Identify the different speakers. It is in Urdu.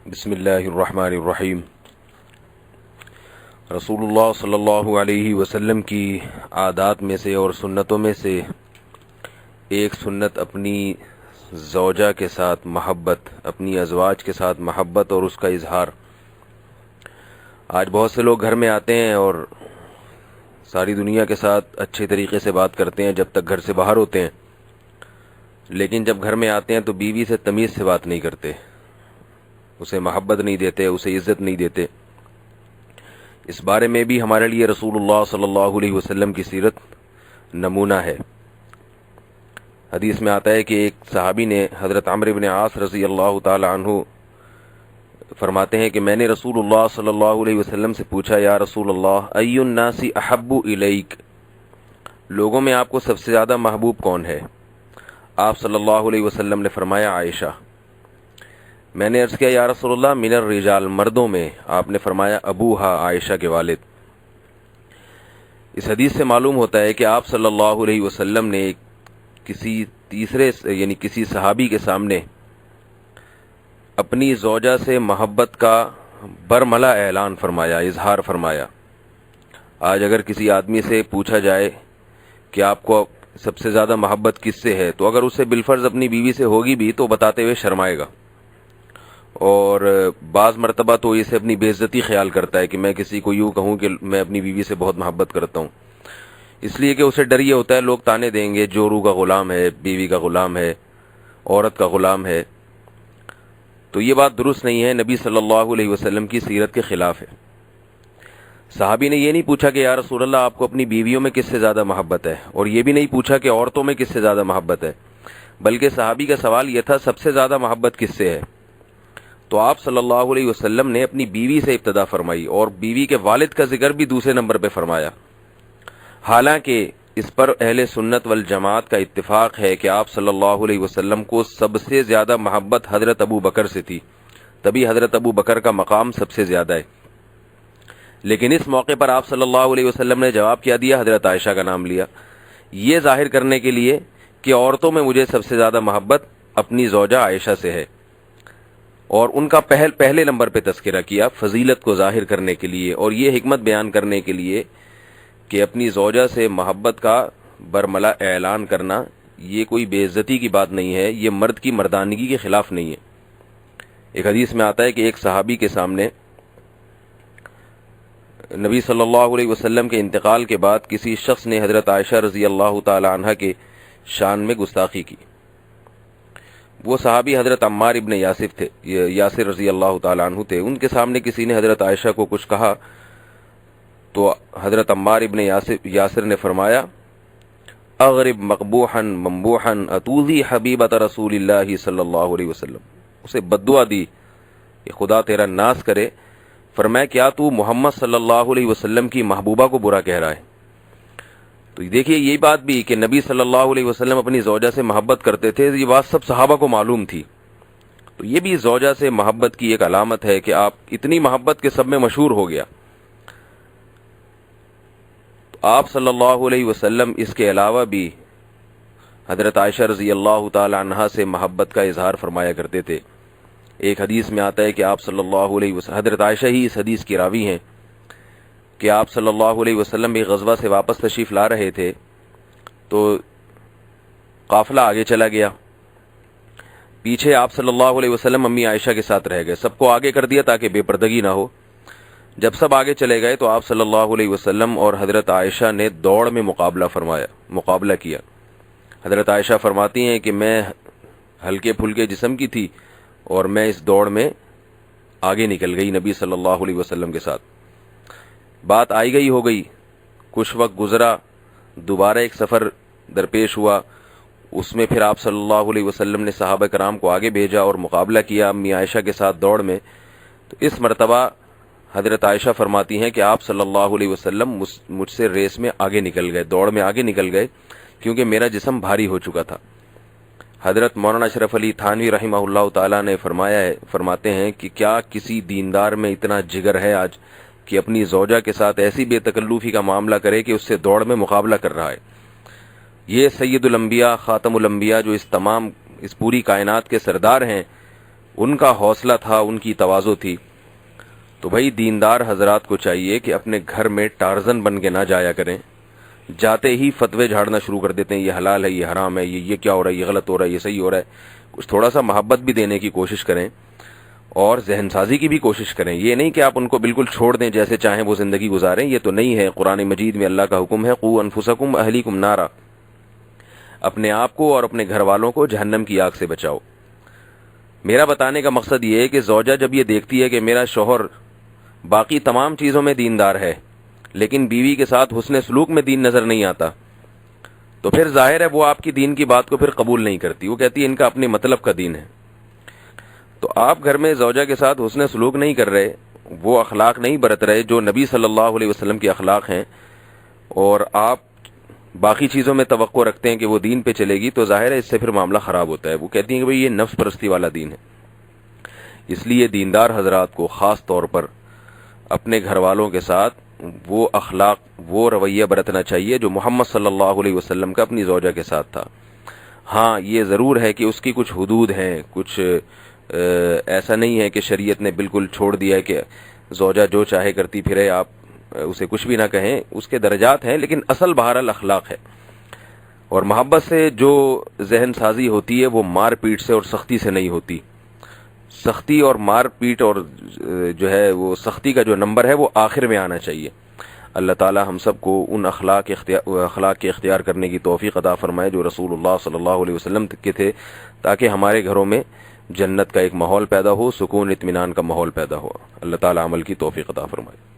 Speaker 1: بسم اللہ الرحمن الرحیم۔ رسول اللہ صلی اللہ علیہ وسلم کی عادات میں سے اور سنتوں میں سے ایک سنت اپنی زوجہ کے ساتھ محبت، اپنی ازواج کے ساتھ محبت اور اس کا اظہار۔ آج بہت سے لوگ گھر میں آتے ہیں اور ساری دنیا کے ساتھ اچھے طریقے سے بات کرتے ہیں جب تک گھر سے باہر ہوتے ہیں، لیکن جب گھر میں آتے ہیں تو بیوی سے تمیز سے بات نہیں کرتے، اسے محبت نہیں دیتے، اسے عزت نہیں دیتے۔ اس بارے میں بھی ہمارے لیے رسول اللہ صلی اللہ علیہ وسلم کی سیرت نمونہ ہے۔ حدیث میں آتا ہے کہ ایک صحابی نے حضرت عمرو بن عاص رضی اللہ تعالی عنہ فرماتے ہیں کہ میں نے رسول اللہ صلی اللہ علیہ وسلم سے پوچھا، یا رسول اللہ، ای الناس احب الیک، لوگوں میں آپ کو سب سے زیادہ محبوب کون ہے؟ آپ صلی اللہ علیہ وسلم نے فرمایا، عائشہ۔ میں نے عرض کیا، یا رسول اللہ، من الرجال، مردوں میں؟ آپ نے فرمایا، ابوہا، عائشہ کے والد۔ اس حدیث سے معلوم ہوتا ہے کہ آپ صلی اللہ علیہ وسلم نے کسی تیسرے یعنی کسی صحابی کے سامنے اپنی زوجہ سے محبت کا برملا اعلان فرمایا، اظہار فرمایا۔ آج اگر کسی آدمی سے پوچھا جائے کہ آپ کو سب سے زیادہ محبت کس سے ہے، تو اگر اسے بالفرض اپنی بیوی سے ہوگی بھی تو بتاتے ہوئے شرمائے گا، اور بعض مرتبہ تو اسے اپنی بے عزتی خیال کرتا ہے کہ میں کسی کو یوں کہوں کہ میں اپنی بیوی سے بہت محبت کرتا ہوں، اس لیے کہ اسے ڈر یہ ہوتا ہے لوگ تانے دیں گے، جورو کا غلام ہے، بیوی کا غلام ہے، عورت کا غلام ہے۔ تو یہ بات درست نہیں ہے، نبی صلی اللہ علیہ وسلم کی سیرت کے خلاف ہے۔ صحابی نے یہ نہیں پوچھا کہ یا رسول اللہ، آپ کو اپنی بیویوں میں کس سے زیادہ محبت ہے، اور یہ بھی نہیں پوچھا کہ عورتوں میں کس سے زیادہ محبت ہے، بلکہ صحابی کا سوال یہ تھا، سب سے زیادہ محبت کس سے ہے؟ تو آپ صلی اللہ علیہ وسلم نے اپنی بیوی سے ابتدا فرمائی، اور بیوی کے والد کا ذکر بھی دوسرے نمبر پہ فرمایا۔ حالانکہ اس پر اہل سنت والجماعت کا اتفاق ہے کہ آپ صلی اللہ علیہ وسلم کو سب سے زیادہ محبت حضرت ابو بکر سے تھی، تبھی حضرت ابو بکر کا مقام سب سے زیادہ ہے۔ لیکن اس موقع پر آپ صلی اللہ علیہ وسلم نے جواب کیا دیا؟ حضرت عائشہ کا نام لیا، یہ ظاہر کرنے کے لیے کہ عورتوں میں مجھے سب سے زیادہ محبت اپنی زوجہ عائشہ سے ہے، اور ان کا پہلے نمبر پہ تذکرہ کیا، فضیلت کو ظاہر کرنے کے لیے اور یہ حکمت بیان کرنے کے لیے کہ اپنی زوجہ سے محبت کا برملا اعلان کرنا یہ کوئی بے عزتی کی بات نہیں ہے، یہ مرد کی مردانگی کے خلاف نہیں ہے۔ ایک حدیث میں آتا ہے کہ ایک صحابی کے سامنے نبی صلی اللہ علیہ وسلم کے انتقال کے بعد کسی شخص نے حضرت عائشہ رضی اللہ تعالی عنہ کے شان میں گستاخی کی۔ وہ صحابی حضرت عمار ابن یاسر رضی اللہ تعالی عنہ تھے۔ ان کے سامنے کسی نے حضرت عائشہ کو کچھ کہا تو حضرت عمار ابن یاسر نے فرمایا، اغرب مقبوحا ممبوحا اتوذی حبیبۃ رسول اللہ صلی اللہ علیہ وسلم، اسے بددعا دی کہ خدا تیرا ناس کرے۔ فرمایا، کیا تو محمد صلی اللہ علیہ وسلم کی محبوبہ کو برا کہہ رہا ہے؟ تو دیکھیے یہ بات بھی کہ نبی صلی اللہ علیہ وسلم اپنی زوجہ سے محبت کرتے تھے، یہ بات سب صحابہ کو معلوم تھی۔ تو یہ بھی زوجہ سے محبت کی ایک علامت ہے کہ آپ اتنی محبت کے سب میں مشہور ہو گیا۔ تو آپ صلی اللہ علیہ وسلم اس کے علاوہ بھی حضرت عائشہ رضی اللہ تعالی عنہا سے محبت کا اظہار فرمایا کرتے تھے۔ ایک حدیث میں آتا ہے کہ آپ صلی اللہ علیہ وسلم، حضرت عائشہ ہی اس حدیث کی راوی ہیں، کہ آپ صلی اللہ علیہ وسلم ایک غزوہ سے واپس تشریف لا رہے تھے تو قافلہ آگے چلا گیا، پیچھے آپ صلی اللہ علیہ وسلم امی عائشہ کے ساتھ رہ گئے، سب کو آگے کر دیا تاکہ بے پردگی نہ ہو۔ جب سب آگے چلے گئے تو آپ صلی اللہ علیہ وسلم اور حضرت عائشہ نے دوڑ میں مقابلہ کیا۔ حضرت عائشہ فرماتی ہیں کہ میں ہلکے پھلکے جسم کی تھی اور میں اس دوڑ میں آگے نکل گئی نبی صلی اللہ علیہ وسلم کے ساتھ۔ بات آئی گئی ہو گئی، کچھ وقت گزرا، دوبارہ ایک سفر درپیش ہوا، اس میں پھر آپ صلی اللہ علیہ وسلم نے صحابہ کرام کو آگے بھیجا اور مقابلہ کیا امی عائشہ کے ساتھ دوڑ میں۔ تو اس مرتبہ حضرت عائشہ فرماتی ہیں کہ آپ صلی اللہ علیہ وسلم مجھ سے ریس میں آگے نکل گئے، دوڑ میں آگے نکل گئے، کیونکہ میرا جسم بھاری ہو چکا تھا۔ حضرت مولانا اشرف علی تھانوی رحمہ اللہ تعالیٰ نے فرماتے ہیں کہ کیا کسی دیندار میں اتنا جگر ہے آج کہ اپنی زوجہ کے ساتھ ایسی بے تکلفی کا معاملہ کرے کہ اس سے دوڑ میں مقابلہ کر رہا ہے؟ یہ سید الانبیاء خاتم الانبیاء جو اس پوری کائنات کے سردار ہیں، ان کا حوصلہ تھا، ان کی تواضع تھی. تو بھائی دیندار حضرات کو چاہیے کہ اپنے گھر میں ٹارزن بن کے نہ جایا کریں. جاتے ہی فتوے جھاڑنا شروع کر دیتے ہیں، یہ حلال ہے، یہ حرام ہے، یہ کیا ہو رہا ہے، یہ غلط ہو رہا ہے، یہ صحیح ہو رہا ہے. کچھ تھوڑا سا محبت بھی دینے کی کوشش کریں اور ذہن سازی کی بھی کوشش کریں. یہ نہیں کہ آپ ان کو بالکل چھوڑ دیں، جیسے چاہیں وہ زندگی گزاریں. یہ تو نہیں ہے. قرآن مجید میں اللہ کا حکم ہے، قوا انفسکم اہلیکم نارا، اپنے آپ کو اور اپنے گھر والوں کو جہنم کی آگ سے بچاؤ. میرا بتانے کا مقصد یہ ہے کہ زوجہ جب یہ دیکھتی ہے کہ میرا شوہر باقی تمام چیزوں میں دیندار ہے لیکن بیوی کے ساتھ حسن سلوک میں دین نظر نہیں آتا، تو پھر ظاہر ہے وہ آپ کی دین کی بات کو پھر قبول نہیں کرتی. وہ کہتی ہے ان کا اپنے مطلب کا دین ہے. تو آپ گھر میں زوجہ کے ساتھ حسن سلوک نہیں کر رہے، وہ اخلاق نہیں برت رہے جو نبی صلی اللہ علیہ وسلم کے اخلاق ہیں، اور آپ باقی چیزوں میں توقع رکھتے ہیں کہ وہ دین پہ چلے گی، تو ظاہر ہے اس سے پھر معاملہ خراب ہوتا ہے. وہ کہتی ہیں کہ بھئی یہ نفس پرستی والا دین ہے. اس لیے دیندار حضرات کو خاص طور پر اپنے گھر والوں کے ساتھ وہ اخلاق، وہ رویہ برتنا چاہیے جو محمد صلی اللہ علیہ وسلم کا اپنی زوجہ کے ساتھ تھا. ہاں یہ ضرور ہے کہ اس کی کچھ حدود ہیں، کچھ ایسا نہیں ہے کہ شریعت نے بالکل چھوڑ دیا ہے کہ زوجہ جو چاہے کرتی پھرے، آپ اسے کچھ بھی نہ کہیں. اس کے درجات ہیں، لیکن اصل بہرحال اخلاق ہے. اور محبت سے جو ذہن سازی ہوتی ہے وہ مار پیٹ سے اور سختی سے نہیں ہوتی. سختی اور مار پیٹ اور جو ہے وہ سختی کا جو نمبر ہے وہ آخر میں آنا چاہیے. اللہ تعالی ہم سب کو ان اخلاق کے اختیار کرنے کی توفیق عطا فرمائے جو رسول اللہ صلی اللہ علیہ وسلم کے تھے، تاکہ ہمارے گھروں میں جنت کا ایک ماحول پیدا ہو، سکون اطمینان کا ماحول پیدا ہو. اللہ تعالی عمل کی توفیق عطا فرمائے.